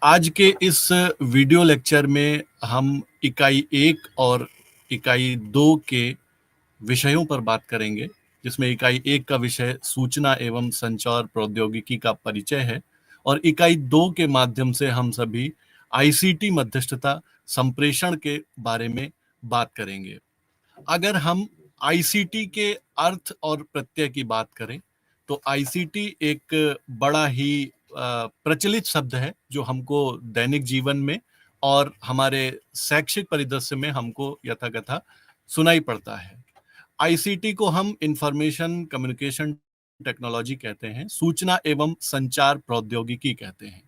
आज के इस वीडियो लेक्चर में हम इकाई 1 और इकाई 2 के विषयों पर बात करेंगे, जिसमें इकाई 1 का विषय सूचना एवं संचार प्रौद्योगिकी का परिचय है और इकाई 2 के माध्यम से हम सभी आईसीटी मध्यस्थता संप्रेषण के बारे में बात करेंगे। अगर हम आईसीटी के अर्थ और प्रत्यय की बात करें, तो आईसीटी एक बड़ा ही प्रचलित शब्द है जो हमको दैनिक जीवन में और हमारे शैक्षिक परिदृश्य में हमको यथाकथा सुनाई पड़ता है। आईसीटी को हम इंफॉर्मेशन कम्युनिकेशन टेक्नोलॉजी कहते हैं, सूचना एवं संचार प्रौद्योगिकी कहते हैं।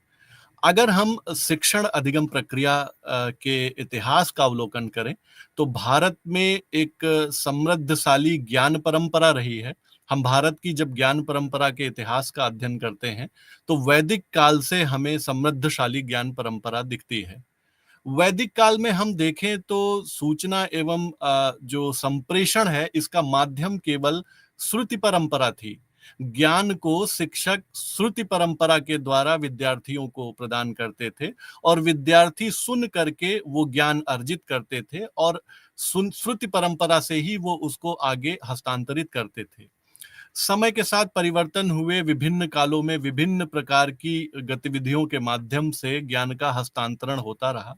अगर हम शिक्षण अधिगम प्रक्रिया के इतिहास का अवलोकन करें, तो भारत में एक समृद्धशाली ज्ञान परंपरा रही है। हम भारत की जब ज्ञान परंपरा के इतिहास का अध्ययन करते हैं, तो वैदिक काल से हमें समृद्धशाली ज्ञान परंपरा दिखती है। वैदिक काल में हम देखें तो सूचना एवं जो संप्रेषण है, इसका माध्यम केवल श्रुति परंपरा थी। ज्ञान को शिक्षक श्रुति परंपरा के द्वारा विद्यार्थियों को प्रदान करते थे और विद्यार्थी सुन करके वो ज्ञान अर्जित करते थे और श्रुति परंपरा से ही वो उसको आगे हस्तांतरित करते थे। समय के साथ परिवर्तन हुए, विभिन्न कालों में विभिन्न प्रकार की गतिविधियों के माध्यम से ज्ञान का हस्तांतरण होता रहा।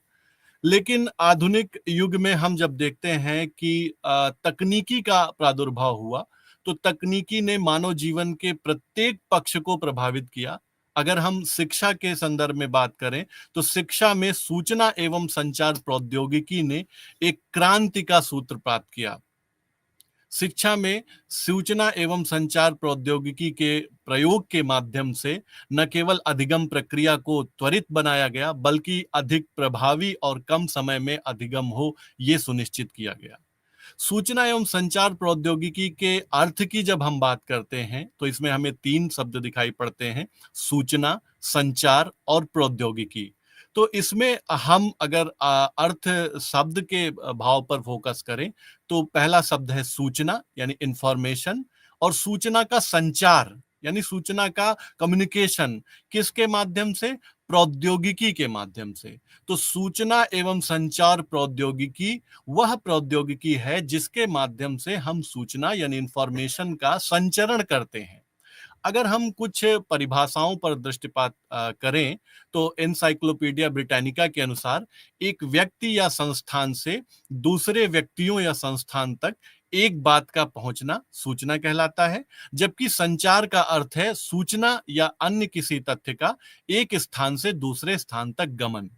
लेकिन आधुनिक युग में हम जब देखते हैं कि तकनीकी का प्रादुर्भाव हुआ, तो तकनीकी ने मानव जीवन के प्रत्येक पक्ष को प्रभावित किया। अगर हम शिक्षा के संदर्भ में बात करें, तो शिक्षा में सूचना एवं संचार प्रौद्योगिकी ने एक क्रांति का सूत्रपात किया। शिक्षा में सूचना एवं संचार प्रौद्योगिकी के प्रयोग के माध्यम से न केवल अधिगम प्रक्रिया को त्वरित बनाया गया, बल्कि अधिक प्रभावी और कम समय में अधिगम हो, ये सुनिश्चित किया गया। सूचना एवं संचार प्रौद्योगिकी के अर्थ की जब हम बात करते हैं, तो इसमें हमें 3 शब्द दिखाई पड़ते हैं: सूचना, संचार और प्रौद्योगिकी। तो इसमें हम अगर अर्थ शब्द के भाव पर फोकस करें, तो पहला शब्द है सूचना यानी इंफॉर्मेशन, और सूचना का संचार यानी सूचना का कम्युनिकेशन किसके माध्यम से? प्रौद्योगिकी के माध्यम से। तो सूचना एवं संचार प्रौद्योगिकी वह प्रौद्योगिकी है जिसके माध्यम से हम सूचना यानी इंफॉर्मेशन का संचरण करते हैं। अगर हम कुछ परिभाषाओं पर दृष्टिपात करें, तो एनसाइक्लोपीडिया ब्रिटानिका के अनुसार एक व्यक्ति या संस्थान से दूसरे व्यक्तियों या संस्थान तक एक बात का पहुंचना सूचना कहलाता है, जबकि संचार का अर्थ है सूचना या अन्य किसी तथ्य का एक स्थान से दूसरे स्थान तक गमन।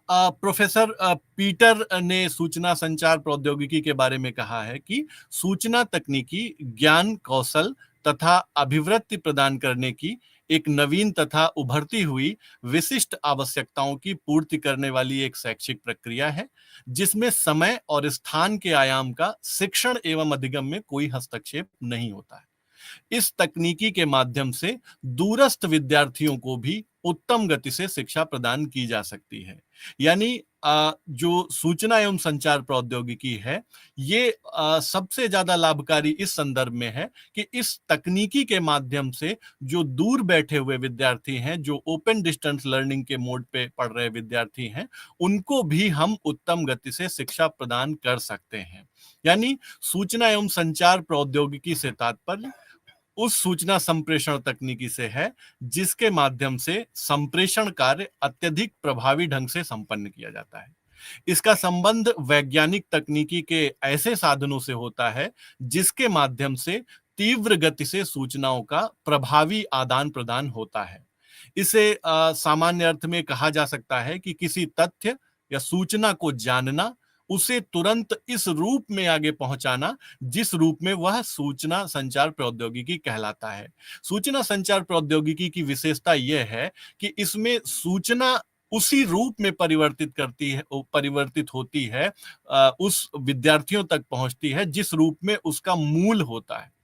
प्रोफेसर पीटर ने सूचना संचार प्रौद्योगिकी के बारे में कहा है कि सूचना तकनीकी ज्ञान, कौशल तथा अभिवृत्ति प्रदान करने की एक नवीन तथा उभरती हुई विशिष्ट आवश्यकताओं की पूर्ति करने वाली एक शैक्षिक प्रक्रिया है, जिसमें समय और स्थान के आयाम का शिक्षण एवं अधिगम में कोई हस्तक्षेप नहीं होता है। इस तकनीकी के माध्यम से दूरस्थ विद्यार्थियों को भी उत्तम गति से शिक्षा प्रदान की जा सकती है। यानी जो सूचना एवं संचार प्रौद्योगिकी है, ये सबसे ज्यादा लाभकारी इस संदर्भ में है कि इस तकनीकी के माध्यम से जो दूर बैठे हुए विद्यार्थी हैं, जो ओपन डिस्टेंस लर्निंग के मोड पे पढ़ रहे विद्यार्थी हैं, उनको भी हम उत्तम गति से शिक्षा प्रदान कर सकते हैं। यानी सूचना एवं संचार प्रौद्योगिकी से तात्पर्य उस सूचना संप्रेषण तकनीकी से है जिसके माध्यम से संप्रेषण कार्य अत्यधिक प्रभावी ढंग से संपन्न किया जाता है। इसका संबंध वैज्ञानिक तकनीकी के ऐसे साधनों से होता है जिसके माध्यम से तीव्र गति से सूचनाओं का प्रभावी आदान प्रदान होता है। इसे सामान्य अर्थ में कहा जा सकता है कि किसी तथ्य या सूचना को जानना, उसे तुरंत इस रूप में आगे पहुंचाना जिस रूप में वह सूचना संचार प्रौद्योगिकी कहलाता है। सूचना संचार प्रौद्योगिकी की विशेषता यह है कि इसमें सूचना उसी रूप में परिवर्तित होती है, उस विद्यार्थियों तक पहुंचती है जिस रूप में उसका मूल होता है।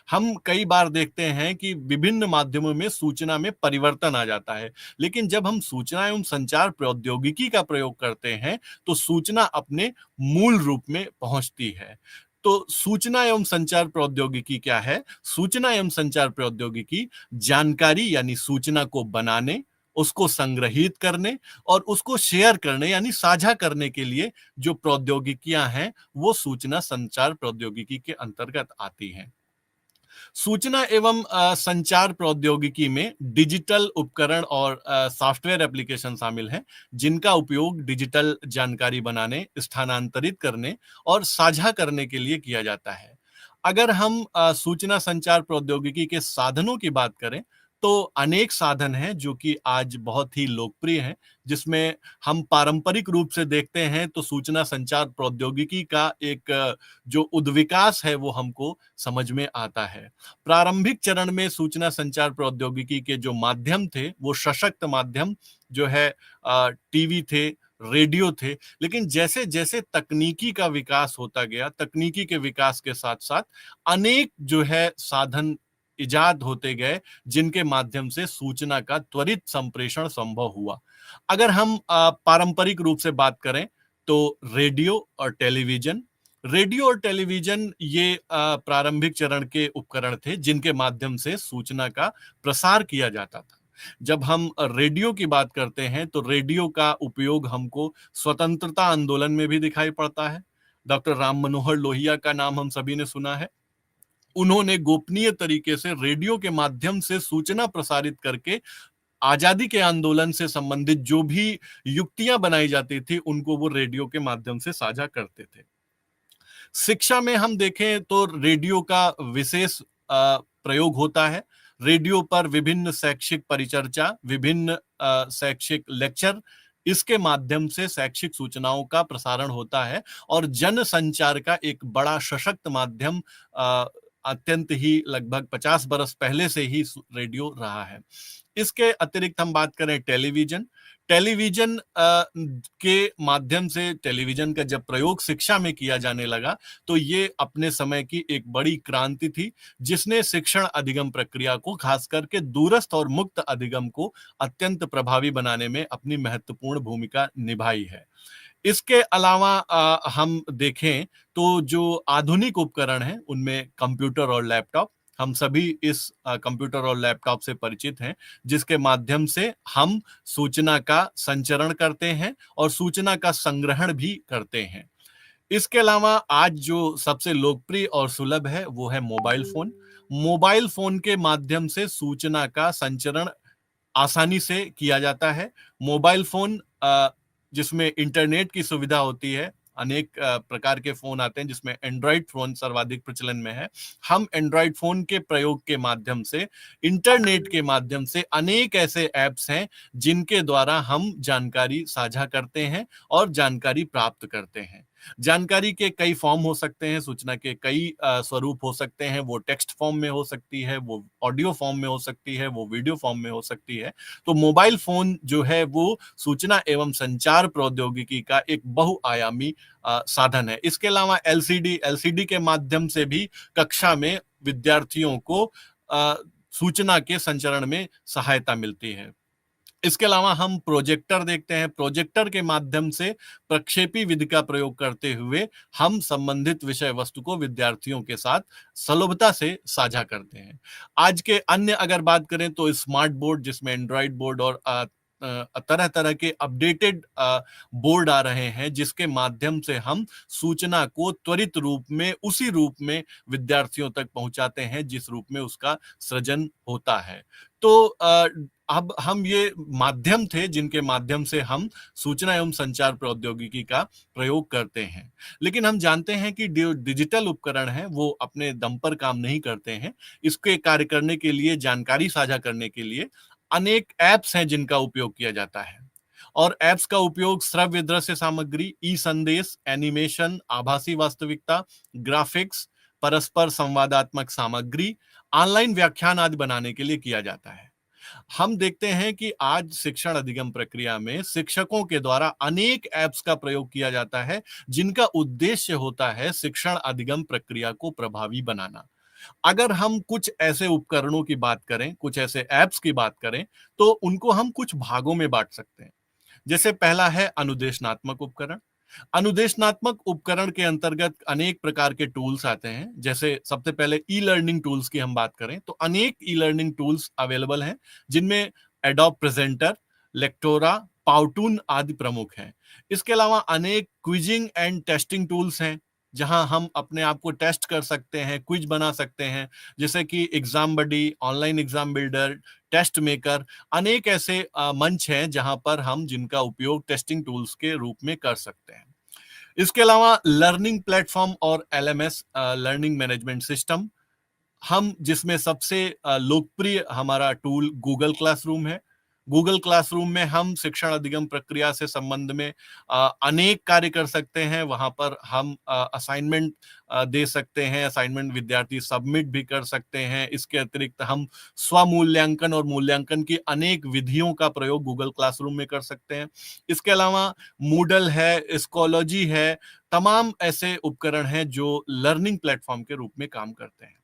हम कई बार देखते हैं कि विभिन्न माध्यमों में सूचना में परिवर्तन आ जाता है, लेकिन जब हम सूचना एवं संचार प्रौद्योगिकी का प्रयोग करते हैं, तो सूचना अपने मूल रूप में पहुंचती है। तो सूचना एवं संचार प्रौद्योगिकी क्या है? सूचना एवं संचार प्रौद्योगिकी जानकारी यानी सूचना को बनाने, उसको संग्रहित करने और उसको शेयर करने यानी साझा करने के लिए जो प्रौद्योगिकियां हैं वो सूचना संचार प्रौद्योगिकी के अंतर्गत आती हैं। सूचना एवं संचार प्रौद्योगिकी में डिजिटल उपकरण और सॉफ्टवेयर एप्लीकेशन शामिल हैं, जिनका उपयोग डिजिटल जानकारी बनाने, स्थानांतरित करने और साझा करने के लिए किया जाता है। अगर हम सूचना संचार प्रौद्योगिकी के साधनों की बात करें, तो अनेक साधन हैं जो कि आज बहुत ही लोकप्रिय हैं, जिसमें हम पारंपरिक रूप से देखते हैं तो सूचना संचार प्रौद्योगिकी का एक जो उद्विकास है वो हमको समझ में आता है। प्रारंभिक चरण में सूचना संचार प्रौद्योगिकी के जो माध्यम थे वो सशक्त माध्यम जो है टीवी थे, रेडियो थे, लेकिन जैसे जैसे तकनीकी का विकास होता गया, तकनीकी के विकास के साथ साथ अनेक जो है साधन इजाद होते गए, जिनके माध्यम से सूचना का त्वरित संप्रेषण संभव हुआ। अगर हम पारंपरिक रूप से बात करें तो रेडियो और टेलीविजन ये प्रारंभिक चरण के उपकरण थे जिनके माध्यम से सूचना का प्रसार किया जाता था। जब हम रेडियो की बात करते हैं तो रेडियो का उपयोग हमको स्वतंत्रता आंदोलन में भी दिखाई पड़ता है। डॉक्टर राम मनोहर लोहिया का नाम हम सभी ने सुना है। उन्होंने गोपनीय तरीके से रेडियो के माध्यम से सूचना प्रसारित करके आजादी के आंदोलन से संबंधित जो भी युक्तियां बनाई जाती थी उनको वो रेडियो के माध्यम से साझा करते थे। शिक्षा में हम देखें तो रेडियो का विशेष प्रयोग होता है। रेडियो पर विभिन्न शैक्षिक परिचर्चा, विभिन्न शैक्षिक लेक्चर, इसके माध्यम से शैक्षिक सूचनाओं का प्रसारण होता है और जन संचार का एक बड़ा सशक्त माध्यम अत्यंत ही लगभग 50 बरस पहले से ही रेडियो रहा है। इसके अतिरिक्त हम बात करें टेलीविजन, टेलीविजन के माध्यम से टेलीविजन का जब प्रयोग शिक्षा में किया जाने लगा तो ये अपने समय की एक बड़ी क्रांति थी, जिसने शिक्षण अधिगम प्रक्रिया को खास करके दूरस्थ और मुक्त अधिगम को अत्यंत प्रभावी बनाने में अपनी महत्वपूर्ण भूमिका निभाई है। इसके अलावा हम देखें तो जो आधुनिक उपकरण हैं उनमें कंप्यूटर और लैपटॉप, हम सभी इस कंप्यूटर और लैपटॉप से परिचित हैं, जिसके माध्यम से हम सूचना का संचरण करते हैं और सूचना का संग्रहण भी करते हैं। इसके अलावा आज जो सबसे लोकप्रिय और सुलभ है वो है मोबाइल फोन। मोबाइल फोन के माध्यम से सूचना का संचरण आसानी से किया जाता है। मोबाइल फोन जिसमें इंटरनेट की सुविधा होती है, अनेक प्रकार के फोन आते हैं जिसमें एंड्रॉइड फोन सर्वाधिक प्रचलन में है। हम एंड्रॉइड फोन के प्रयोग के माध्यम से, इंटरनेट के माध्यम से अनेक ऐसे ऐप्स हैं जिनके द्वारा हम जानकारी साझा करते हैं और जानकारी प्राप्त करते हैं। जानकारी के कई फॉर्म हो सकते हैं, सूचना के कई स्वरूप हो सकते हैं। वो टेक्स्ट फॉर्म में हो सकती है, वो ऑडियो फॉर्म में हो सकती है, वो वीडियो फॉर्म में हो सकती है। तो मोबाइल फोन जो है वो सूचना एवं संचार प्रौद्योगिकी का एक बहुआयामी साधन है। इसके अलावा एलसीडी के माध्यम से भी कक्षा में विद्यार्थियों को सूचना के संचरण में सहायता मिलती है। इसके अलावा हम प्रोजेक्टर देखते हैं। प्रोजेक्टर के माध्यम से प्रक्षेपी विधि का प्रयोग करते हुए हम संबंधित विषय वस्तु को विद्यार्थियों के साथ सुलभता से साझा करते हैं। आज के अन्य अगर बात करें तो स्मार्ट बोर्ड, जिसमें एंड्रॉइड बोर्ड और तरह तरह के अपडेटेड बोर्ड आ रहे हैं, जिसके माध्यम से हम सूचना को त्वरित रूप में उसी रूप में विद्यार्थियों तक पहुंचाते हैं जिस रूप में उसका सृजन होता है। तो अब हम ये माध्यम थे जिनके माध्यम से हम सूचना एवं संचार प्रौद्योगिकी का प्रयोग करते हैं। लेकिन हम जानते हैं कि डिजिटल उपकरण हैं वो अपने दम पर काम नहीं करते हैं। इसके कार्य करने के लिए, जानकारी साझा करने के लिए अनेक ऐप्स हैं जिनका उपयोग किया जाता है। और ऐप्स का उपयोग श्रव्य दृश्य सामग्री, ई संदेश, एनिमेशन, आभासी वास्तविकता, ग्राफिक्स, परस्पर संवादात्मक सामग्री, ऑनलाइन व्याख्यान आदि बनाने के लिए किया जाता है। हम देखते हैं कि आज शिक्षण अधिगम प्रक्रिया में शिक्षकों के द्वारा अनेक ऐप्स का प्रयोग किया जाता है, जिनका उद्देश्य होता है शिक्षण अधिगम प्रक्रिया को प्रभावी बनाना। अगर हम कुछ ऐसे उपकरणों की बात करें, कुछ ऐसे ऐप्स की बात करें, तो उनको हम कुछ भागों में बांट सकते हैं। जैसे पहला है अनुदेशनात्मक उपकरण। अनुदेशनात्मक उपकरण के अंतर्गत अनेक प्रकार के टूल्स आते हैं। जैसे सबसे पहले ई लर्निंग टूल्स की हम बात करें तो अनेक ई लर्निंग टूल्स अवेलेबल हैं, जिनमें एडोब प्रेजेंटर, लेक्टोरा, पाउटून आदि प्रमुख हैं। इसके अलावा अनेक क्विजिंग एंड टेस्टिंग टूल्स हैं, जहां हम अपने आप को टेस्ट कर सकते हैं, क्विज बना सकते हैं, जैसे कि exam buddy, online exam builder, test maker. अनेक ऐसे मंच हैं जहां पर हम जिनका उपयोग टेस्टिंग टूल्स के रूप में कर सकते हैं। इसके अलावा लर्निंग प्लेटफॉर्म और एलएमएस, लर्निंग मैनेजमेंट सिस्टम, हम जिसमें सबसे लोकप्रिय हमारा टूल गूगल क्लासरूम है। गूगल क्लासरूम में हम शिक्षण अधिगम प्रक्रिया से संबंध में अनेक कार्य कर सकते हैं। वहां पर हम असाइनमेंट दे सकते हैं, असाइनमेंट विद्यार्थी सबमिट भी कर सकते हैं। इसके अतिरिक्त हम स्वमूल्यांकन और मूल्यांकन की अनेक विधियों का प्रयोग गूगल क्लासरूम में कर सकते हैं। इसके अलावा मूडल है, स्कॉलोजी है, तमाम ऐसे उपकरण हैं जो लर्निंग प्लेटफॉर्म के रूप में काम करते हैं।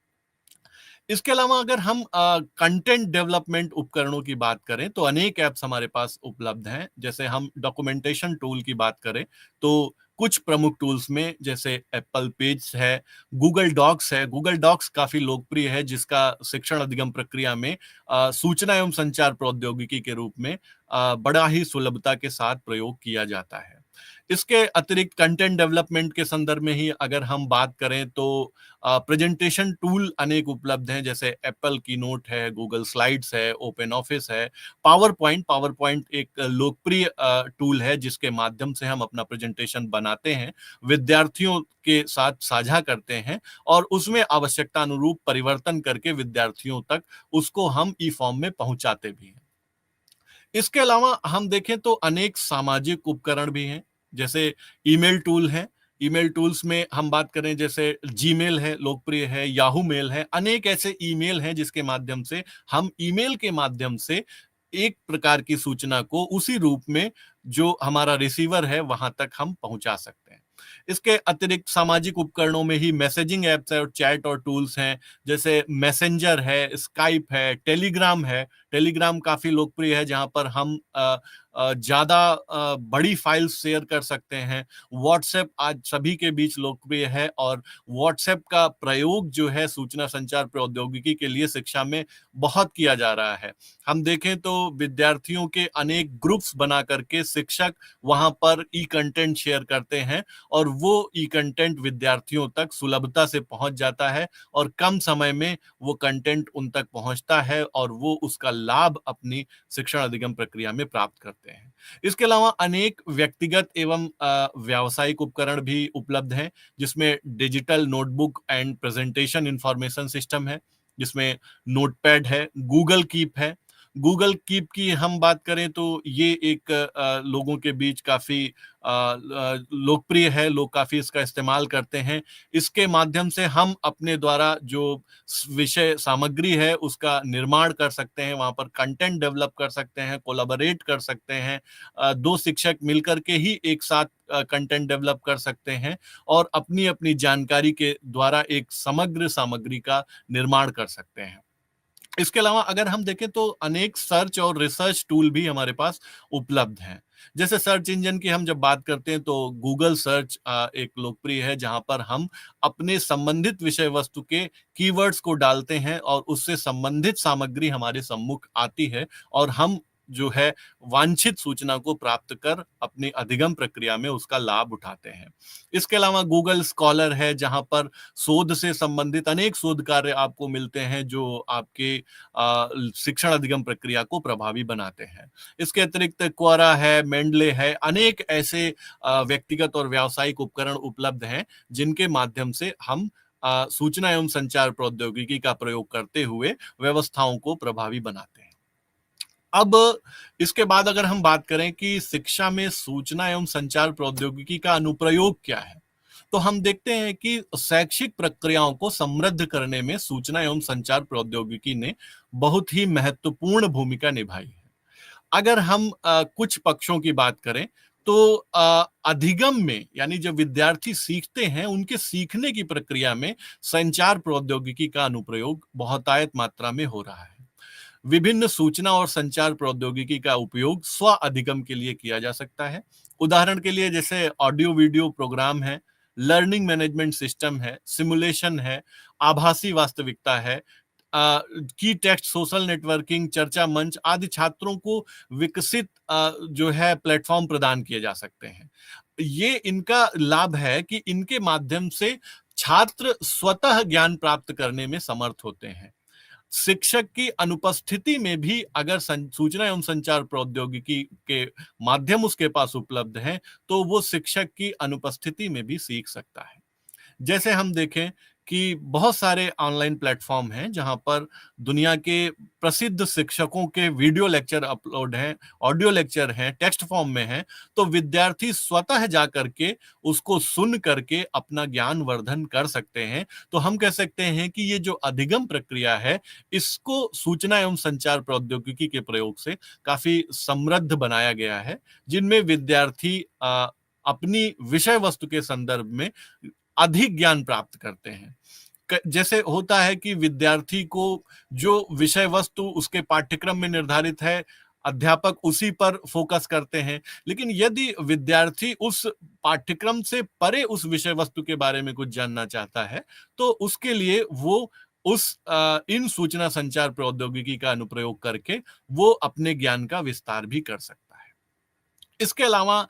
इसके अलावा अगर हम कंटेंट डेवलपमेंट उपकरणों की बात करें तो अनेक ऐप्स हमारे पास उपलब्ध हैं। जैसे हम डॉक्यूमेंटेशन टूल की बात करें तो कुछ प्रमुख टूल्स में जैसे एप्पल पेज है, गूगल डॉक्स है। गूगल डॉक्स काफी लोकप्रिय है, जिसका शिक्षण अधिगम प्रक्रिया में सूचना एवं संचार प्रौद्योगिकी के रूप में बड़ा ही सुलभता के साथ प्रयोग किया जाता है। इसके अतिरिक्त कंटेंट डेवलपमेंट के संदर्भ में ही अगर हम बात करें तो प्रेजेंटेशन टूल अनेक उपलब्ध हैं, जैसे एप्पल की नोट है, गूगल स्लाइड्स है, ओपन ऑफिस है, पावर पॉइंट। पावर पॉइंट एक लोकप्रिय टूल है जिसके माध्यम से हम अपना प्रेजेंटेशन बनाते हैं, विद्यार्थियों के साथ साझा करते हैं और उसमें आवश्यकता अनुरूप परिवर्तन करके विद्यार्थियों तक उसको हम ई फॉर्म में पहुंचाते भी हैं। इसके अलावा हम देखें तो अनेक सामाजिक उपकरण भी हैं, जैसे ईमेल टूल है। ईमेल टूल्स में हम बात करें जैसे जीमेल है, लोकप्रिय है, याहू मेल है। अनेक ऐसे ईमेल हैं जिसके माध्यम से हम ईमेल के माध्यम से एक प्रकार की सूचना को उसी रूप में जो हमारा रिसीवर है वहां तक हम पहुंचा सकते हैं। इसके अतिरिक्त सामाजिक उपकरणों में ही मैसेजिंग एप्स है और चैट और टूल्स हैं, जैसे मैसेंजर है, स्काइप है, टेलीग्राम है। टेलीग्राम काफी लोकप्रिय है, जहां पर हम ज्यादा बड़ी फाइल्स शेयर कर सकते हैं। व्हाट्सएप आज सभी के बीच लोकप्रिय है और व्हाट्सएप का प्रयोग जो है सूचना संचार प्रौद्योगिकी के लिए शिक्षा में बहुत किया जा रहा है। हम देखें तो विद्यार्थियों के अनेक ग्रुप्स बना करके शिक्षक वहां पर ई कंटेंट शेयर करते हैं और वो ई कंटेंट विद्यार्थियों तक सुलभता से पहुंच जाता है और कम समय में वो कंटेंट उन तक पहुंचता है और वो उसका लाभ अपनी शिक्षण अधिगम प्रक्रिया में प्राप्त करते हैं। इसके अलावा अनेक व्यक्तिगत एवं व्यावसायिक उपकरण भी उपलब्ध हैं, जिसमें digital notebook and presentation information system है, जिसमें नोटपैड है, गूगल कीप है। गूगल कीप की हम बात करें तो ये एक लोगों के बीच काफी लोकप्रिय है, लोग काफी इसका इस्तेमाल करते हैं। इसके माध्यम से हम अपने द्वारा जो विषय सामग्री है उसका निर्माण कर सकते हैं, वहां पर कंटेंट डेवलप कर सकते हैं, कोलैबोरेट कर सकते हैं। दो शिक्षक मिलकर के ही एक साथ कंटेंट डेवलप कर सकते हैं और अपनी अपनी जानकारी के द्वारा एक समग्र सामग्री का निर्माण कर सकते हैं। इसके अलावा अगर हम देखें तो अनेक सर्च और रिसर्च टूल भी हमारे पास उपलब्ध हैं। जैसे सर्च इंजन की हम जब बात करते हैं तो गूगल सर्च एक लोकप्रिय है, जहां पर हम अपने संबंधित विषय वस्तु के कीवर्ड्स को डालते हैं और उससे संबंधित सामग्री हमारे सम्मुख आती है और हम जो है वांछित सूचना को प्राप्त कर अपनी अधिगम प्रक्रिया में उसका लाभ उठाते हैं। इसके अलावा गूगल स्कॉलर है, जहां पर शोध से संबंधित अनेक शोध कार्य आपको मिलते हैं जो आपके शिक्षण अधिगम प्रक्रिया को प्रभावी बनाते हैं। इसके अतिरिक्त क्वोरा है, मेंडले है, अनेक ऐसे व्यक्तिगत और व्यावसायिक उपकरण उपलब्ध हैं जिनके माध्यम से हम सूचना एवं संचार प्रौद्योगिकी का प्रयोग करते हुए व्यवस्थाओं को प्रभावी बनाते हैं। अब इसके बाद अगर हम बात करें कि शिक्षा में सूचना एवं संचार प्रौद्योगिकी का अनुप्रयोग क्या है, तो हम देखते हैं कि शैक्षिक प्रक्रियाओं को समृद्ध करने में सूचना एवं संचार प्रौद्योगिकी ने बहुत ही महत्वपूर्ण भूमिका निभाई है। अगर हम कुछ पक्षों की बात करें तो अधिगम में, यानी जब विद्यार्थी सीखते हैं उनके सीखने की प्रक्रिया में संचार प्रौद्योगिकी का अनुप्रयोग बहुतायत मात्रा में हो रहा है। विभिन्न सूचना और संचार प्रौद्योगिकी का उपयोग स्व अधिगम के लिए किया जा सकता है। उदाहरण के लिए जैसे ऑडियो वीडियो प्रोग्राम है, लर्निंग मैनेजमेंट सिस्टम है, सिमुलेशन है, आभासी वास्तविकता है, की टेक्स्ट, सोशल नेटवर्किंग, चर्चा मंच आदि छात्रों को विकसित जो है प्लेटफॉर्म प्रदान किए जा सकते हैं। ये इनका लाभ है कि इनके माध्यम से छात्र स्वतः ज्ञान प्राप्त करने में समर्थ होते हैं। शिक्षक की अनुपस्थिति में भी अगर सूचना एवं संचार प्रौद्योगिकी के माध्यम उसके पास उपलब्ध हैं, तो वो शिक्षक की अनुपस्थिति में भी सीख सकता है। जैसे हम देखें कि बहुत सारे ऑनलाइन प्लेटफॉर्म हैं जहां पर दुनिया के प्रसिद्ध शिक्षकों के वीडियो लेक्चर अपलोड हैं, ऑडियो लेक्चर हैं, टेक्स्ट फॉर्म में हैं, तो विद्यार्थी स्वतः जा करके उसको सुन करके अपना ज्ञान वर्धन कर सकते हैं। तो हम कह सकते हैं कि ये जो अधिगम प्रक्रिया है, इसको सूचना एवं संचार प्रौद्योगिकी के प्रयोग से काफी समृद्ध बनाया गया है, जिनमें विद्यार्थी अपनी विषय वस्तु के संदर्भ में अधिक ज्ञान प्राप्त करते हैं। जैसे होता है कि विद्यार्थी को जो विषय वस्तु उसके पाठ्यक्रम में निर्धारित है, अध्यापक उसी पर फोकस करते हैं, लेकिन यदि विद्यार्थी उस पाठ्यक्रम से परे उस विषय वस्तु के बारे में कुछ जानना चाहता है, तो उसके लिए वो इन सूचना संचार प्रौद्योगिकी का अनुप्रयोग करके वो अपने ज्ञान का विस्तार भी कर सकता है। इसके अलावा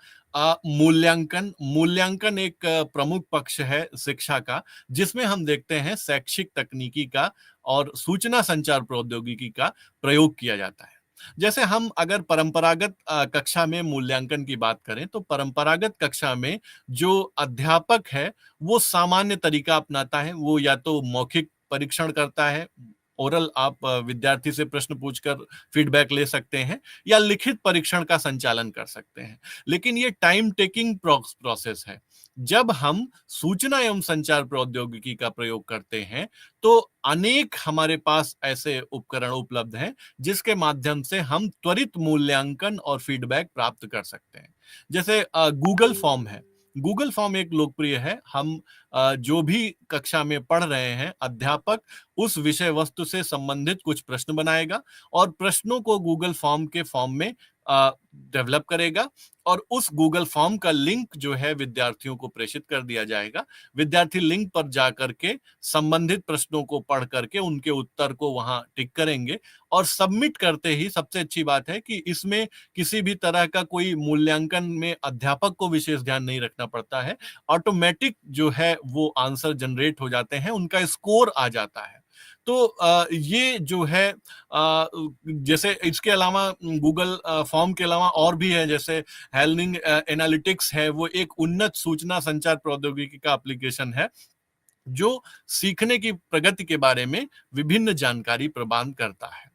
मूल्यांकन मूल्यांकन एक प्रमुख पक्ष है शिक्षा का, जिसमें हम देखते हैं शैक्षिक तकनीकी का और सूचना संचार प्रौद्योगिकी का प्रयोग किया जाता है। जैसे हम अगर परंपरागत कक्षा में मूल्यांकन की बात करें, तो परंपरागत कक्षा में जो अध्यापक है वो सामान्य तरीका अपनाता है। वो या तो मौखिक परीक्षण करता है, ओरल आप विद्यार्थी से प्रश्न पूछकर फीडबैक ले सकते हैं, या लिखित परीक्षण का संचालन कर सकते हैं। लेकिन ये टाइम टेकिंग प्रोसेस है। जब हम सूचना एवं संचार प्रौद्योगिकी का प्रयोग करते हैं, तो अनेक हमारे पास ऐसे उपकरण उपलब्ध हैं जिसके माध्यम से हम त्वरित मूल्यांकन और फीडबैक प्राप्त कर सकते हैं। जैसे गूगल फॉर्म है। गूगल फॉर्म एक लोकप्रिय है। हम जो भी कक्षा में पढ़ रहे हैं, अध्यापक उस विषय वस्तु से संबंधित कुछ प्रश्न बनाएगा और प्रश्नों को गूगल फॉर्म के फॉर्म में डेवलप करेगा, और उस गूगल फॉर्म का लिंक जो है विद्यार्थियों को प्रेषित कर दिया जाएगा। विद्यार्थी लिंक पर जा करके संबंधित प्रश्नों को पढ़ करके उनके उत्तर को वहां टिक करेंगे, और सबमिट करते ही सबसे अच्छी बात है कि इसमें किसी भी तरह का कोई मूल्यांकन में अध्यापक को विशेष ध्यान नहीं रखना पड़ता है। ऑटोमेटिक जो है वो आंसर जनरेट हो जाते हैं, उनका स्कोर आ जाता है। तो ये जो है जैसे इसके अलावा गूगल फॉर्म के अलावा और भी है, जैसे हेलनिंग एनालिटिक्स है। वो एक उन्नत सूचना संचार प्रौद्योगिकी का एप्लीकेशन है जो सीखने की प्रगति के बारे में विभिन्न जानकारी प्रदान करता है।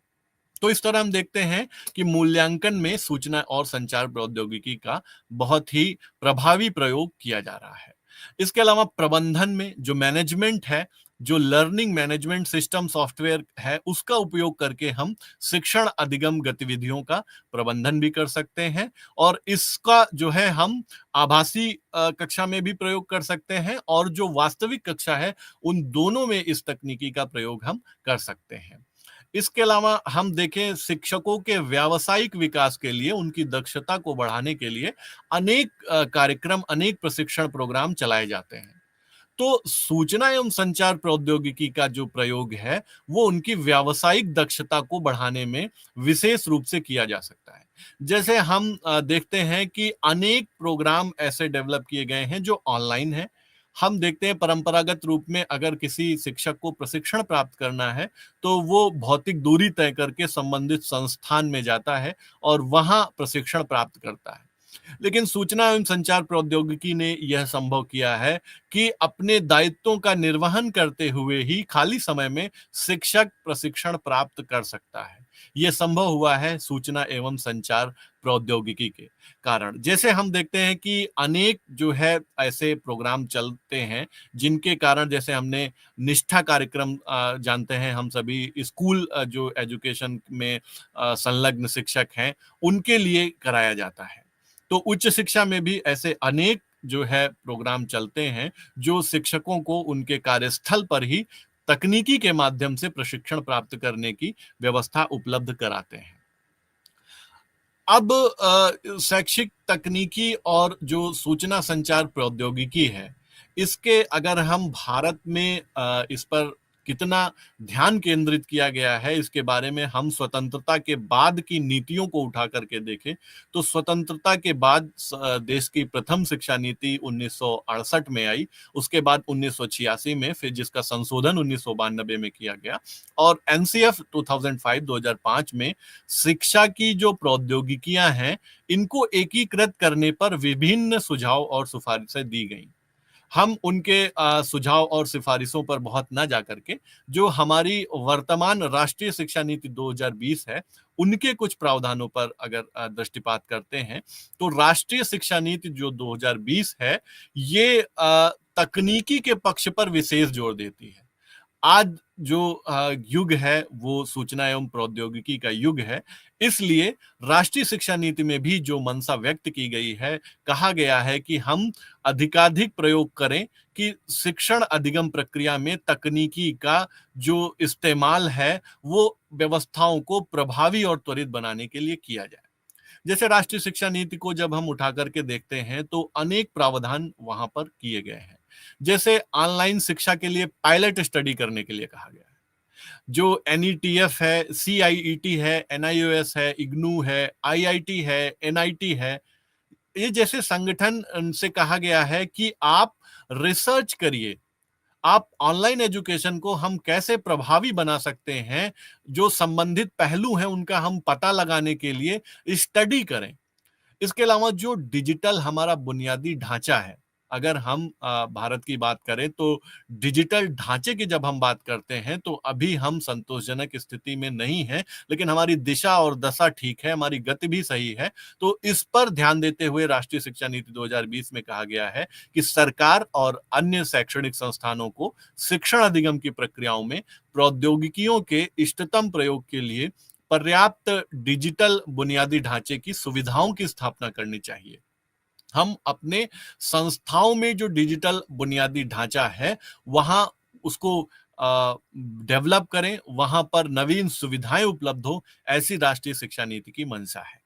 तो इस तरह हम देखते हैं कि मूल्यांकन में सूचना और संचार प्रौद्योगिकी का बहुत ही प्रभावी प्रयोग किया जा रहा है। इसके अलावा प्रबंधन में जो मैनेजमेंट है, जो लर्निंग मैनेजमेंट सिस्टम सॉफ्टवेयर है, उसका उपयोग करके हम शिक्षण अधिगम गतिविधियों का प्रबंधन भी कर सकते हैं, और इसका जो है हम आभासी कक्षा में भी प्रयोग कर सकते हैं, और जो वास्तविक कक्षा है उन दोनों में इस तकनीकी का प्रयोग हम कर सकते हैं। इसके अलावा हम देखें, शिक्षकों के व्यावसायिक विकास के लिए, उनकी दक्षता को बढ़ाने के लिए अनेक कार्यक्रम, अनेक प्रशिक्षण प्रोग्राम चलाए जाते हैं। तो सूचना एवं संचार प्रौद्योगिकी का जो प्रयोग है वो उनकी व्यावसायिक दक्षता को बढ़ाने में विशेष रूप से किया जा सकता है। जैसे हम देखते हैं कि अनेक प्रोग्राम ऐसे डेवलप किए गए हैं जो ऑनलाइन है। हम देखते हैं परंपरागत रूप में अगर किसी शिक्षक को प्रशिक्षण प्राप्त करना है, तो वो भौतिक दूरी तय करके संबंधित संस्थान में जाता है और वहां प्रशिक्षण प्राप्त करता है। लेकिन सूचना एवं संचार प्रौद्योगिकी ने यह संभव किया है कि अपने दायित्वों का निर्वहन करते हुए ही खाली समय में शिक्षक प्रशिक्षण प्राप्त कर सकता है। यह संभव हुआ है सूचना एवं संचार प्रौद्योगिकी के कारण। जैसे हम देखते हैं कि अनेक जो है ऐसे प्रोग्राम चलते हैं जिनके कारण, जैसे हमने निष्ठा कार्यक्रम जानते हैं, हम सभी स्कूल जो एजुकेशन में संलग्न शिक्षक हैं उनके लिए कराया जाता है। तो उच्च शिक्षा में भी ऐसे अनेक जो है प्रोग्राम चलते हैं जो शिक्षकों को उनके कार्यस्थल पर ही तकनीकी के माध्यम से प्रशिक्षण प्राप्त करने की व्यवस्था उपलब्ध कराते हैं। अब शैक्षिक तकनीकी और जो सूचना संचार प्रौद्योगिकी है, इसके अगर हम भारत में इस पर कितना ध्यान केंद्रित किया गया है, इसके बारे में हम स्वतंत्रता के बाद की नीतियों को उठा करके देखें तो स्वतंत्रता के बाद देश की प्रथम शिक्षा नीति 1968 में आई, उसके बाद 1986 में, फिर जिसका संशोधन 1992 में किया गया, और एनसीएफ 2005 में शिक्षा की जो प्रौद्योगिकियां हैं इनको एकीकृत करने पर विभिन्न सुझाव और सिफारिशें दी गई। हम उनके सुझाव और सिफारिशों पर बहुत ना जाकर के जो हमारी वर्तमान राष्ट्रीय शिक्षा नीति 2020 है उनके कुछ प्रावधानों पर अगर दृष्टिपात करते हैं तो राष्ट्रीय शिक्षा नीति जो 2020 है ये तकनीकी के पक्ष पर विशेष जोर देती है। आज जो युग है वो सूचना एवं प्रौद्योगिकी का युग है, इसलिए राष्ट्रीय शिक्षा नीति में भी जो मंशा व्यक्त की गई है, कहा गया है कि हम अधिकाधिक प्रयोग करें कि शिक्षण अधिगम प्रक्रिया में तकनीकी का जो इस्तेमाल है वो व्यवस्थाओं को प्रभावी और त्वरित बनाने के लिए किया जाए। जैसे राष्ट्रीय शिक्षा नीति को जब हम उठा करके देखते हैं तो अनेक प्रावधान वहां पर किए गए हैं। जैसे ऑनलाइन शिक्षा के लिए पायलट स्टडी करने के लिए कहा गया है। जो एनईटीएफ है, सीआईईटी है, एनआईओएस है, इग्नू है, आईआईटी है, एनआईटी है, ये जैसे संगठन से कहा गया है कि आप रिसर्च करिए, आप ऑनलाइन एजुकेशन को हम कैसे प्रभावी बना सकते हैं, जो संबंधित पहलू हैं उनका हम पता लगाने के लिए स्टडी करें। इसके अलावा जो डिजिटल हमारा बुनियादी ढांचा है, अगर हम भारत की बात करें तो डिजिटल ढांचे की जब हम बात करते हैं तो अभी हम संतोषजनक स्थिति में नहीं है, लेकिन हमारी दिशा और दशा ठीक है, हमारी गति भी सही है। तो इस पर ध्यान देते हुए राष्ट्रीय शिक्षा नीति 2020 में कहा गया है कि सरकार और अन्य शैक्षणिक संस्थानों को शिक्षण अधिगम की प्रक्रियाओं में प्रौद्योगिकियों के इष्टतम प्रयोग के लिए पर्याप्त डिजिटल बुनियादी ढांचे की सुविधाओं की स्थापना करनी चाहिए। हम अपने संस्थाओं में जो डिजिटल बुनियादी ढांचा है वहां उसको डेवलप करें, वहां पर नवीन सुविधाएं उपलब्ध हो, ऐसी राष्ट्रीय शिक्षा नीति की मंशा है।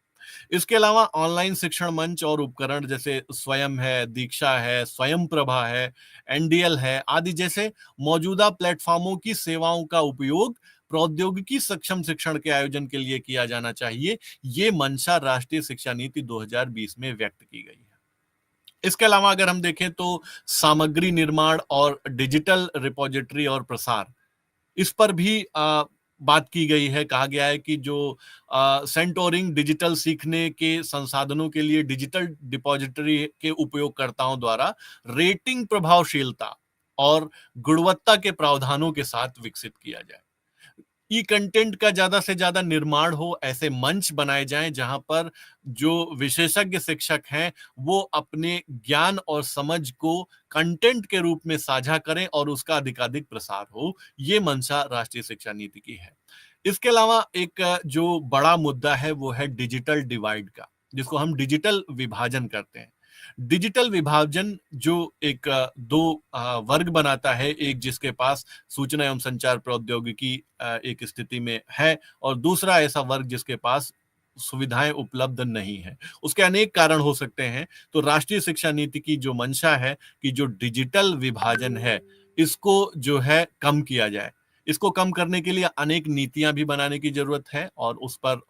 इसके अलावा ऑनलाइन शिक्षण मंच और उपकरण जैसे स्वयं है, दीक्षा है, स्वयं प्रभा है, एनडीएल है आदि जैसे मौजूदा प्लेटफॉर्मों की सेवाओं का उपयोग प्रौद्योगिकी सक्षम शिक्षण के आयोजन के लिए किया जाना चाहिए। ये मंशा राष्ट्रीय शिक्षा नीति 2020 में व्यक्त की गई है। इसके अलावा अगर हम देखें तो सामग्री निर्माण और डिजिटल रिपोजिटरी और प्रसार, इस पर भी बात की गई है। कहा गया है कि जो सेंटोरिंग डिजिटल सीखने के संसाधनों के लिए डिजिटल डिपॉजिटरी के उपयोगकर्ताओं द्वारा रेटिंग प्रभावशीलता और गुणवत्ता के प्रावधानों के साथ विकसित किया जाए। ई कंटेंट का ज्यादा से ज्यादा निर्माण हो, ऐसे मंच बनाए जाएं जहां पर जो विशेषज्ञ शिक्षक हैं वो अपने ज्ञान और समझ को कंटेंट के रूप में साझा करें और उसका अधिकाधिक प्रसार हो। ये मंशा राष्ट्रीय शिक्षा नीति की है। इसके अलावा एक जो बड़ा मुद्दा है वो है डिजिटल डिवाइड का, जिसको हम डिजिटल विभाजन करते हैं। डिजिटल विभाजन जो एक दो वर्ग बनाता है, एक जिसके पास सूचना एवं संचार प्रौद्योगिकी एक स्थिति में है और दूसरा ऐसा वर्ग जिसके पास सुविधाएं उपलब्ध नहीं है। उसके अनेक कारण हो सकते हैं। तो राष्ट्रीय शिक्षा नीति की जो मंशा है कि जो डिजिटल विभाजन है इसको जो है कम किया जाए। इसको कम करने के लिए अनेक नीतियां भी बनाने की जरूरत है और उस पर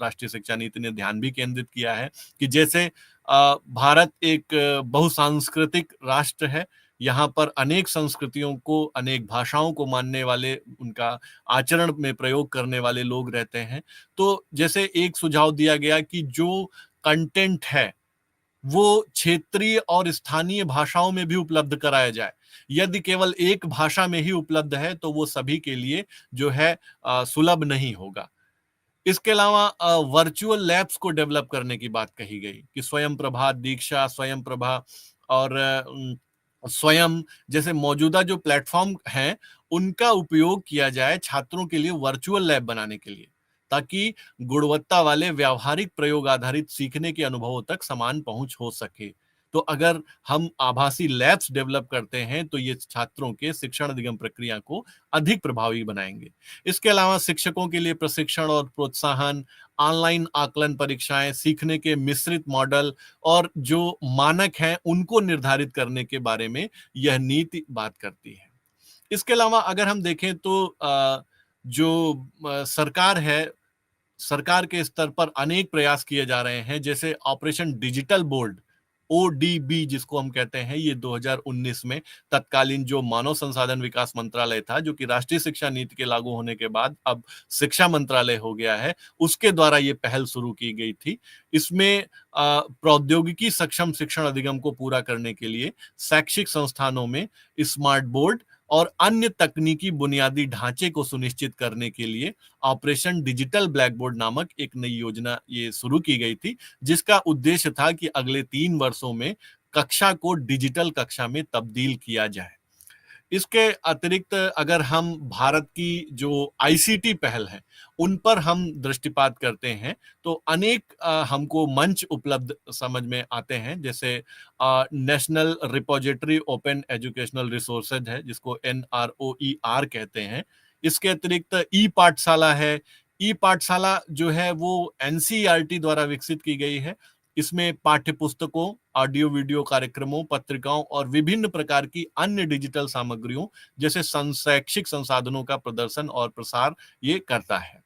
राष्ट्रीय शिक्षा नीति ने ध्यान भी केंद्रित किया है कि जैसे भारत एक बहुसांस्कृतिक राष्ट्र है। यहाँ पर अनेक संस्कृतियों को, अनेक भाषाओं को मानने वाले, उनका आचरण में प्रयोग करने वाले लोग रहते हैं। तो जैसे एक सुझाव दिया गया कि जो कंटेंट है वो क्षेत्रीय और स्थानीय भाषाओं में भी उपलब्ध कराया जाए। यदि केवल एक भाषा में ही उपलब्ध है तो वो सभी के लिए जो है सुलभ नहीं होगा। इसके अलावा वर्चुअल लैब्स को डेवलप करने की बात कही गई कि स्वयं प्रभा, दीक्षा, स्वयं प्रभा और स्वयं जैसे मौजूदा जो प्लेटफॉर्म हैं उनका उपयोग किया जाए छात्रों के लिए वर्चुअल लैब बनाने के लिए, ताकि गुणवत्ता वाले व्यावहारिक प्रयोग आधारित सीखने के अनुभवों तक समान पहुंच हो सके। तो अगर हम आभासी लैब्स डेवलप करते हैं तो ये छात्रों के शिक्षण अधिगम प्रक्रिया को अधिक प्रभावी बनाएंगे। इसके अलावा शिक्षकों के लिए प्रशिक्षण और प्रोत्साहन, ऑनलाइन आकलन परीक्षाएं, सीखने के मिश्रित मॉडल और जो मानक हैं उनको निर्धारित करने के बारे में यह नीति बात करती है। इसके अलावा अगर हम देखें तो जो सरकार है, सरकार के स्तर पर अनेक प्रयास किए जा रहे हैं, जैसे ऑपरेशन डिजिटल बोर्ड, ओडीबी जिसको हम कहते हैं, ये 2019 में तत्कालीन जो मानव संसाधन विकास मंत्रालय था, जो कि राष्ट्रीय शिक्षा नीति के लागू होने के बाद अब शिक्षा मंत्रालय हो गया है, उसके द्वारा ये पहल शुरू की गई थी। इसमें प्रौद्योगिकी सक्षम शिक्षण अधिगम को पूरा करने के लिए शैक्षिक संस्थानों में स्मार्ट बोर्ड और अन्य तकनीकी बुनियादी ढांचे को सुनिश्चित करने के लिए ऑपरेशन डिजिटल ब्लैक बोर्ड नामक एक नई योजना ये शुरू की गई थी, जिसका उद्देश्य था कि अगले 3 वर्षों में कक्षा को डिजिटल कक्षा में तब्दील किया जाए। इसके अतिरिक्त अगर हम भारत की जो आईसीटी पहल है, उन पर हम दृष्टिपात करते हैं, तो अनेक हमको मंच उपलब्ध समझ में आते हैं, जैसे national repository open educational resources है, जिसको NROER कहते हैं। इसके अतिरिक्त ई पाठशाला है। ई पाठशाला जो है वो एनसीईआरटी द्वारा विकसित की गई है। इसमें पाठ्य पुस्तकों, ऑडियो वीडियो कार्यक्रमों, पत्रिकाओं और विभिन्न प्रकार की अन्य डिजिटल सामग्रियों जैसे शैक्षिक संसाधनों का प्रदर्शन और प्रसार ये करता है।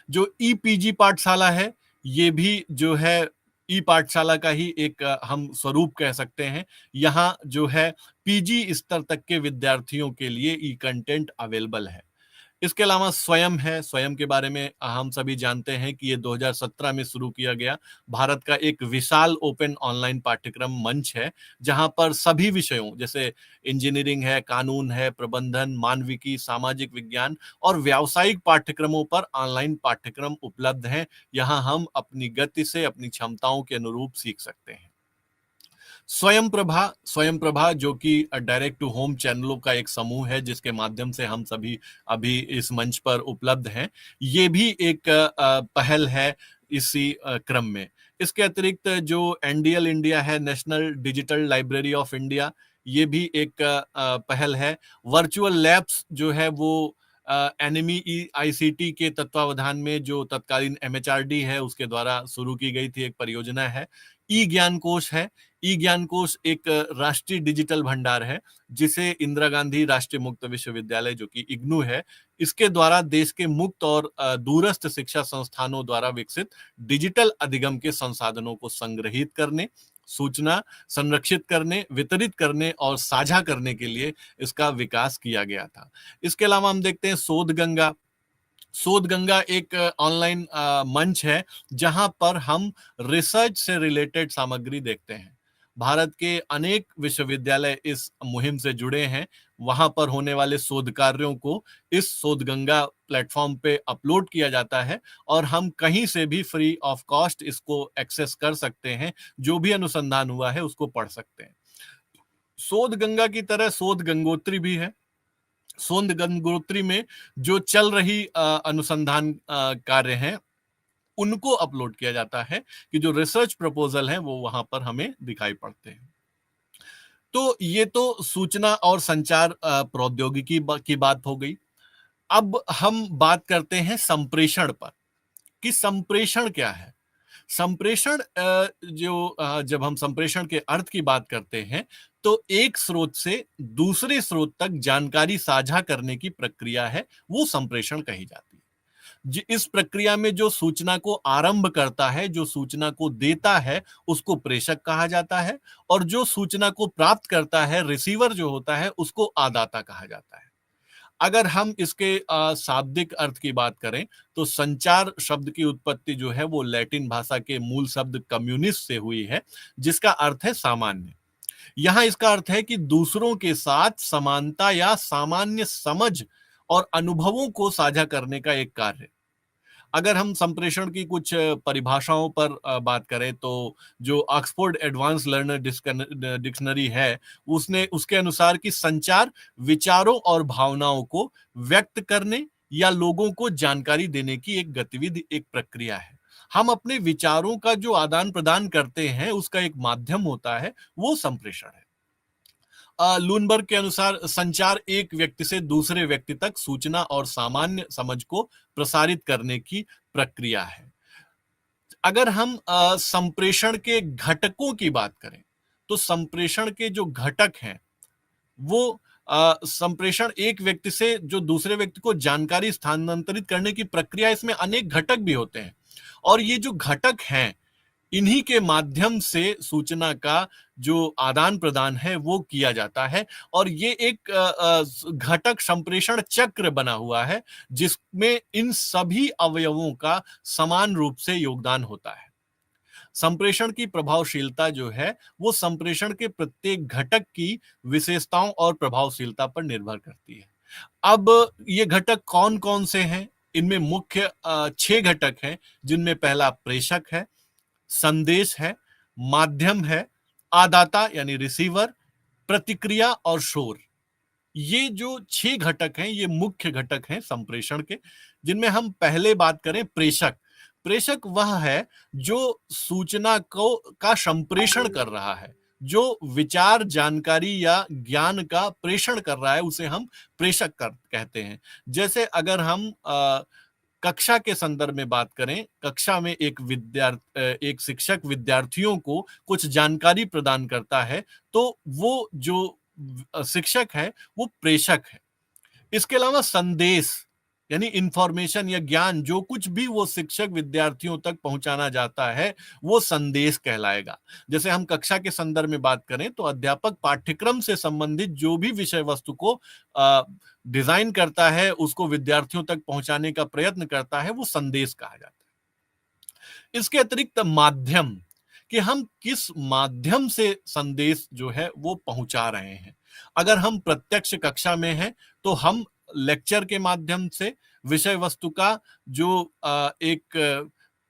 जो ईपीजी पाठशाला है, ये भी जो है ई पाठशाला का ही एक हम स्वरूप कह सकते हैं। यहाँ जो है पीजी स्तर तक के विद्यार्थियों के लिए ई कंटेंट अवेलेबल है। इसके अलावा स्वयं है। स्वयं के बारे में हम सभी जानते हैं कि ये 2017 में शुरू किया गया भारत का एक विशाल ओपन ऑनलाइन पाठ्यक्रम मंच है, जहां पर सभी विषयों जैसे इंजीनियरिंग है, कानून है, प्रबंधन, मानविकी, सामाजिक विज्ञान और व्यावसायिक पाठ्यक्रमों पर ऑनलाइन पाठ्यक्रम उपलब्ध हैं। यहाँ हम अपनी गति से अपनी क्षमताओं के अनुरूप सीख सकते हैं। स्वयं प्रभा जो कि डायरेक्ट टू होम चैनलों का एक समूह है, जिसके माध्यम से हम सभी अभी इस मंच पर उपलब्ध हैं। ये भी एक पहल है इसी क्रम में। इसके अतिरिक्त जो एनडीएल इंडिया है, national digital library of India, ये भी एक पहल है। वर्चुअल लैब्स जो है वो एनिमी आईसीटी के तत्वावधान में जो तत्कालीन एमएचआरडी है उसके द्वारा शुरू की गई थी, एक परियोजना है। ई ज्ञान कोश है। ई ज्ञान कोश एक राष्ट्रीय डिजिटल भंडार है, जिसे इंदिरा गांधी राष्ट्रीय मुक्त विश्वविद्यालय जो कि इग्नू है, इसके द्वारा देश के मुक्त और दूरस्थ शिक्षा संस्थानों द्वारा विकसित डिजिटल अधिगम के संसाधनों को संग्रहित करने, सूचना संरक्षित करने, वितरित करने और साझा करने के लिए इसका विकास किया गया था। इसके अलावा हम देखते हैं शोध गंगा। शोध गंगा एक ऑनलाइन मंच है, जहां पर हम रिसर्च से रिलेटेड सामग्री देखते हैं। भारत के अनेक विश्वविद्यालय इस मुहिम से जुड़े हैं। वहां पर होने वाले शोध कार्यों को इस शोध गंगा प्लेटफॉर्म पे अपलोड किया जाता है और हम कहीं से भी फ्री ऑफ कॉस्ट इसको एक्सेस कर सकते हैं। जो भी अनुसंधान हुआ है उसको पढ़ सकते हैं। शोध गंगा की तरह शोध गंगोत्री भी है। शोध गंगोत्री में जो चल रही अनुसंधान कार्य हैं, उनको अपलोड किया जाता है कि जो रिसर्च प्रपोजल हैं वो वहां पर हमें दिखाई पड़ते हैं। तो ये तो सूचना और संचार प्रौद्योगिकी की बात हो गई। अब हम बात करते हैं संप्रेषण पर, कि संप्रेषण क्या है। संप्रेषण जब हम संप्रेषण के अर्थ की बात करते हैं, तो एक स्रोत से दूसरे स्रोत तक जानकारी साझा करने की प्रक्रिया है, वो संप्रेषण कही जाती है। इस प्रक्रिया में जो सूचना को आरंभ करता है, जो सूचना को देता है, उसको प्रेषक कहा जाता है, और जो सूचना को प्राप्त करता है, रिसीवर जो होता है, उसको आदाता कहा जाता है। अगर हम इसके शाब्दिक अर्थ की बात करें, तो संचार शब्द की उत्पत्ति जो है वो लैटिन भाषा के मूल शब्द कम्युनिस्ट से हुई है, जिसका अर्थ है सामान्य। यहां इसका अर्थ है कि दूसरों के साथ समानता या सामान्य समझ और अनुभवों को साझा करने का एक कार्य। अगर हम संप्रेषण की कुछ परिभाषाओं पर बात करें, तो जो ऑक्सफोर्ड एडवांस लर्नर डिक्शनरी है, उसने उसके अनुसार कि संचार विचारों और भावनाओं को व्यक्त करने या लोगों को जानकारी देने की एक गतिविधि, एक प्रक्रिया है। हम अपने विचारों का जो आदान प्रदान करते हैं, उसका एक माध्यम होता है, वो संप्रेषण है। लूनबर्ग के अनुसार संचार एक व्यक्ति से दूसरे व्यक्ति तक सूचना और सामान्य समझ को प्रसारित करने की प्रक्रिया है। अगर हम संप्रेषण के घटकों की बात करें, तो संप्रेषण के जो घटक हैं वो संप्रेषण एक व्यक्ति से जो दूसरे व्यक्ति को जानकारी स्थानांतरित करने की प्रक्रिया, इसमें अनेक घटक भी होते हैं और ये जो घटक हैं, इन्हीं के माध्यम से सूचना का जो आदान प्रदान है वो किया जाता है और ये एक घटक संप्रेषण चक्र बना हुआ है जिसमें इन सभी अवयवों का समान रूप से योगदान होता है। संप्रेषण की प्रभावशीलता जो है वो संप्रेषण के प्रत्येक घटक की विशेषताओं और प्रभावशीलता पर निर्भर करती है। अब ये घटक कौन कौन से हैं? इनमें मुख्य 6 घटक हैं, जिनमें पहला प्रेषक है, संदेश है, माध्यम है, आदाता यानी रिसीवर, प्रतिक्रिया और शोर। ये जो 6 घटक हैं, ये मुख्य घटक हैं संप्रेषण के, जिनमें हम पहले बात करें प्रेषक। प्रेषक वह है जो सूचना को का संप्रेषण कर रहा है, जो विचार, जानकारी या ज्ञान का प्रेषण कर रहा है, उसे हम प्रेषक कहते हैं। जैसे अगर हम कक्षा के संदर्भ में बात करें, कक्षा में एक शिक्षक विद्यार्थियों को कुछ जानकारी प्रदान करता है, तो वो जो शिक्षक है वो प्रेषक है। इसके अलावा संदेश यानी इंफॉर्मेशन या ज्ञान, जो कुछ भी वो शिक्षक विद्यार्थियों तक पहुंचाना चाहता है वो संदेश कहलाएगा। जैसे हम कक्षा के संदर्भ में बात करें तो अध्यापक पाठ्यक्रम से संबंधित जो भी विषय वस्तु को डिजाइन करता है, उसको विद्यार्थियों तक पहुंचाने का प्रयत्न करता है, वो संदेश कहा जाता है। इसके अतिरिक्त माध्यम, कि हम किस माध्यम से संदेश जो है वो पहुंचा रहे हैं। अगर हम प्रत्यक्ष कक्षा में हैं तो हम लेक्चर के माध्यम से विषय वस्तु का जो एक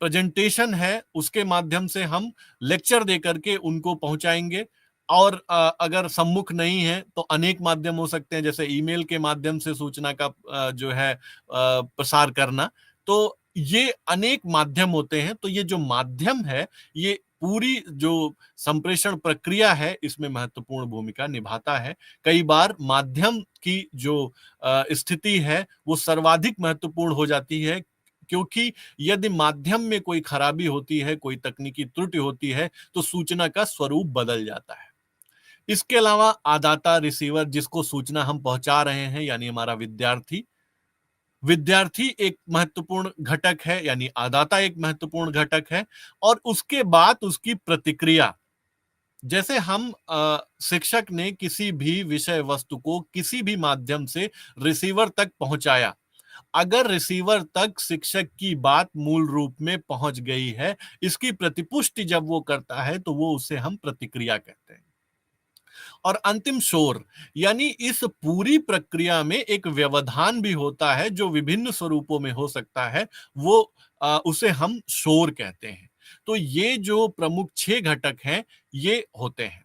प्रेजेंटेशन है उसके माध्यम से हम लेक्चर दे करके उनको पहुंचाएंगे। और अगर सम्मुख नहीं है तो अनेक माध्यम हो सकते हैं, जैसे ईमेल के माध्यम से सूचना का जो है प्रसार करना। तो ये अनेक माध्यम होते हैं। तो ये जो माध्यम है, ये पूरी जो संप्रेषण प्रक्रिया है इसमें महत्वपूर्ण भूमिका निभाता है। कई बार माध्यम की जो स्थिति है वो सर्वाधिक महत्वपूर्ण हो जाती है, क्योंकि यदि माध्यम में कोई खराबी होती है, कोई तकनीकी त्रुटि होती है, तो सूचना का स्वरूप बदल जाता है। इसके अलावा आदाता, रिसीवर, जिसको सूचना हम पहुंचा रहे हैं यानी हमारा विद्यार्थी, विद्यार्थी एक महत्वपूर्ण घटक है, यानी आदाता एक महत्वपूर्ण घटक है। और उसके बाद उसकी प्रतिक्रिया, जैसे हम शिक्षक ने किसी भी विषय वस्तु को किसी भी माध्यम से रिसीवर तक पहुंचाया, अगर रिसीवर तक शिक्षक की बात मूल रूप में पहुंच गई है, इसकी प्रतिपुष्टि जब वो करता है तो वो उसे हम प्रतिक्रिया कहते हैं। और अंतिम शोर, यानी इस पूरी प्रक्रिया में एक व्यवधान भी होता है जो विभिन्न स्वरूपों में हो सकता है, वो उसे हम शोर कहते हैं। तो ये जो प्रमुख 6 घटक हैं ये होते हैं।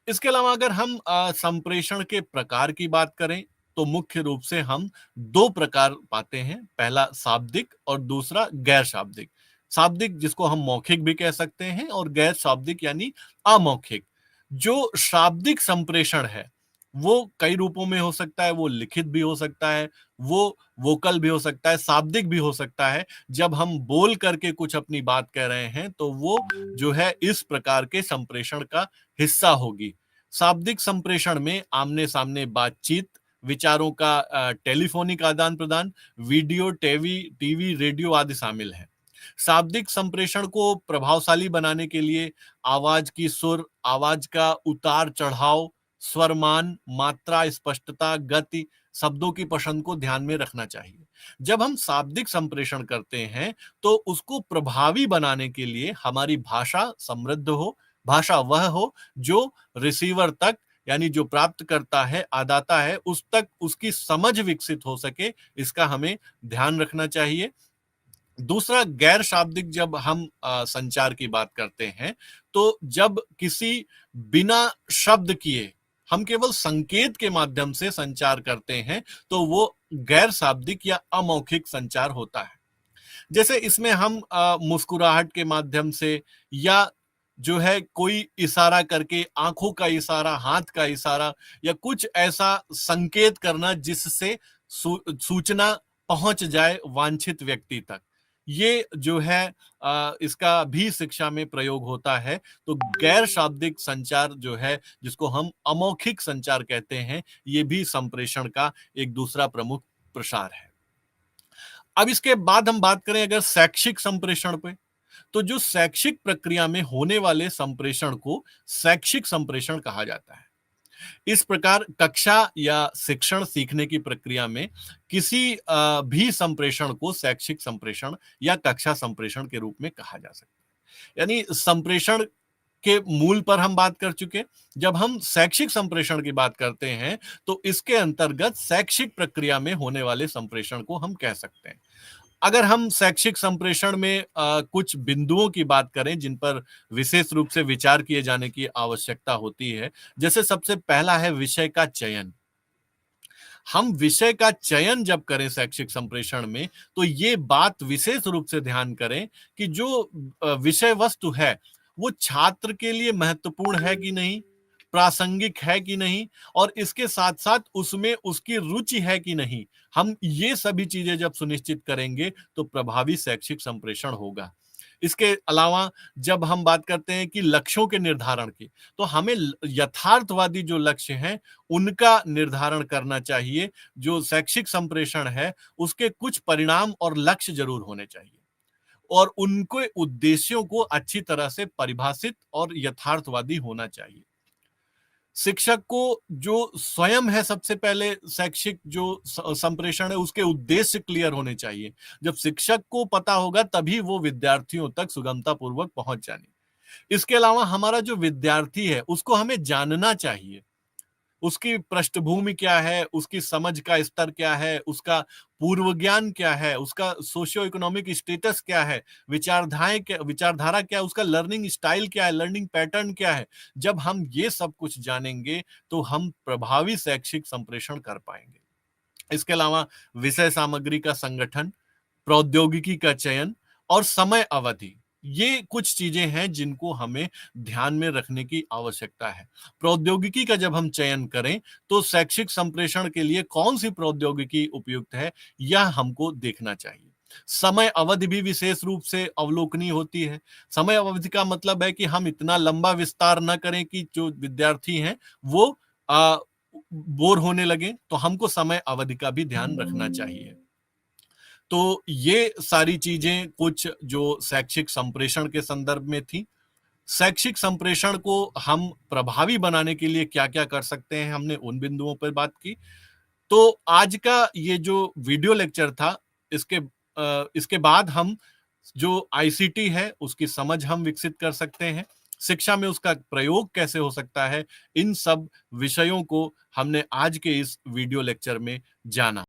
इसके अलावा अगर हम संप्रेषण के प्रकार की बात करें तो मुख्य रूप से हम 2 प्रकार पाते हैं, पहला शाब्दिक और दूसरा गैर शाब्दिक। शाब्दिक जिसको हम मौखिक भी कह सकते हैं, और गैर शाब्दिक यानी अमौखिक। जो शाब्दिक संप्रेषण है वो कई रूपों में हो सकता है, वो लिखित भी हो सकता है, वो वोकल भी हो सकता है, शाब्दिक भी हो सकता है। जब हम बोल करके कुछ अपनी बात कह रहे हैं तो वो जो है इस प्रकार के संप्रेषण का हिस्सा होगी। शाब्दिक संप्रेषण में आमने सामने बातचीत, विचारों का टेलीफोनिक आदान प्रदान, वीडियो, टीवी, रेडियो आदि शामिल है। शाब्दिक संप्रेषण को प्रभावशाली बनाने के लिए आवाज की सुर, आवाज का उतार चढ़ाव, स्वरमान, मात्रा, स्पष्टता, गति, शब्दों की पसंद को ध्यान में रखना चाहिए। जब हम शाब्दिक संप्रेषण करते हैं तो उसको प्रभावी बनाने के लिए हमारी भाषा समृद्ध हो, भाषा वह हो जो रिसीवर तक यानी जो प्राप्त करता है, आदाता है, उस तक उसकी समझ विकसित हो सके, इसका हमें ध्यान रखना चाहिए। दूसरा गैर शाब्दिक, जब हम संचार की बात करते हैं तो जब किसी बिना शब्द किए हम केवल संकेत के माध्यम से संचार करते हैं तो वो गैर शाब्दिक या अमौखिक संचार होता है। जैसे इसमें हम मुस्कुराहट के माध्यम से या जो है कोई इशारा करके, आंखों का इशारा, हाथ का इशारा या कुछ ऐसा संकेत करना जिससे सूचना पहुंच जाए वांछित व्यक्ति तक, ये जो है इसका भी शिक्षा में प्रयोग होता है। तो गैर शाब्दिक संचार जो है, जिसको हम अमौखिक संचार कहते हैं, ये भी संप्रेषण का एक दूसरा प्रमुख प्रसार है। अब इसके बाद हम बात करें अगर शैक्षिक संप्रेषण पे, तो जो शैक्षिक प्रक्रिया में होने वाले संप्रेषण को शैक्षिक संप्रेषण कहा जाता है। इस प्रकार कक्षा या शिक्षण सीखने की प्रक्रिया में किसी भी संप्रेषण को शैक्षिक संप्रेषण या कक्षा संप्रेषण के रूप में कहा जा सकता है। यानी संप्रेषण के मूल पर हम बात कर चुके। जब हम शैक्षिक संप्रेषण की बात करते हैं तो इसके अंतर्गत शैक्षिक प्रक्रिया में होने वाले संप्रेषण को हम कह सकते हैं। अगर हम शैक्षिक संप्रेषण में कुछ बिंदुओं की बात करें जिन पर विशेष रूप से विचार किए जाने की आवश्यकता होती है, जैसे सबसे पहला है विषय का चयन। हम विषय का चयन जब करें शैक्षिक संप्रेषण में, तो ये बात विशेष रूप से ध्यान करें कि जो विषय वस्तु है, वो छात्र के लिए महत्वपूर्ण है कि नहीं, प्रासंगिक है कि नहीं, और इसके साथ-साथ उसमें उसकी रुचि है कि नहीं। हम ये सभी चीजें जब सुनिश्चित करेंगे, तो प्रभावी शैक्षिक संप्रेषण होगा। इसके अलावा जब हम बात करते हैं कि लक्ष्यों के निर्धारण की, तो हमें यथार्थवादी जो लक्ष्य हैं, उनका निर्धारण करना चाहिए। जो शैक्षिक संप्रेषण है, उसके कुछ परिणाम और लक्ष्य जरूर होने चाहिए और उनके उद्देश्यों को अच्छी तरह से परिभाषित और यथार्थवादी होना चाहिए। शिक्षक को जो स्वयं है, सबसे पहले शैक्षिक जो संप्रेषण है, उसके उद्देश्य क्लियर होने चाहिए। जब शिक्षक को पता होगा, तभी वो विद्यार्थियों तक सुगमता पूर्वक पहुंच जानी। इसके अलावा हमारा जो विद्यार्थी है, उसको हमें जानना चाहिए। उसकी पृष्ठभूमि क्या है, उसकी समझ का स्तर क्या है, उसका पूर्व ज्ञान क्या है, उसका सोशियो इकोनॉमिक स्टेटस क्या है, विचारधारा क्या है, उसका लर्निंग स्टाइल क्या है, लर्निंग पैटर्न क्या है। जब हम ये सब कुछ जानेंगे, तो हम प्रभावी शैक्षिक संप्रेषण कर पाएंगे। इसके अलावा विषय सामग्री का संगठन, प्रौद्योगिकी का चयन और समय अवधि, ये कुछ चीजें हैं जिनको हमें ध्यान में रखने की आवश्यकता है। प्रौद्योगिकी का जब हम चयन करें, तो शैक्षिक संप्रेषण के लिए कौन सी प्रौद्योगिकी उपयुक्त है, यह हमको देखना चाहिए। समय अवधि भी विशेष रूप से अवलोकनीय होती है। समय अवधि का मतलब है कि हम इतना लंबा विस्तार न करें कि जो विद्यार्थी हैं वो बोर होने लगे। तो हमको समय अवधि का भी ध्यान रखना चाहिए। तो ये सारी चीजें कुछ जो शैक्षिक संप्रेषण के संदर्भ में थी। शैक्षिक संप्रेषण को हम प्रभावी बनाने के लिए क्या-क्या कर सकते हैं, हमने उन बिंदुओं पर बात की। तो आज का ये जो वीडियो लेक्चर था, इसके बाद हम जो आईसीटी है, उसकी समझ हम विकसित कर सकते हैं। शिक्षा में उसका प्रयोग कैसे हो सकता है, इन सब विषयों को हमने आज के इस वीडियो लेक्चर में जाना।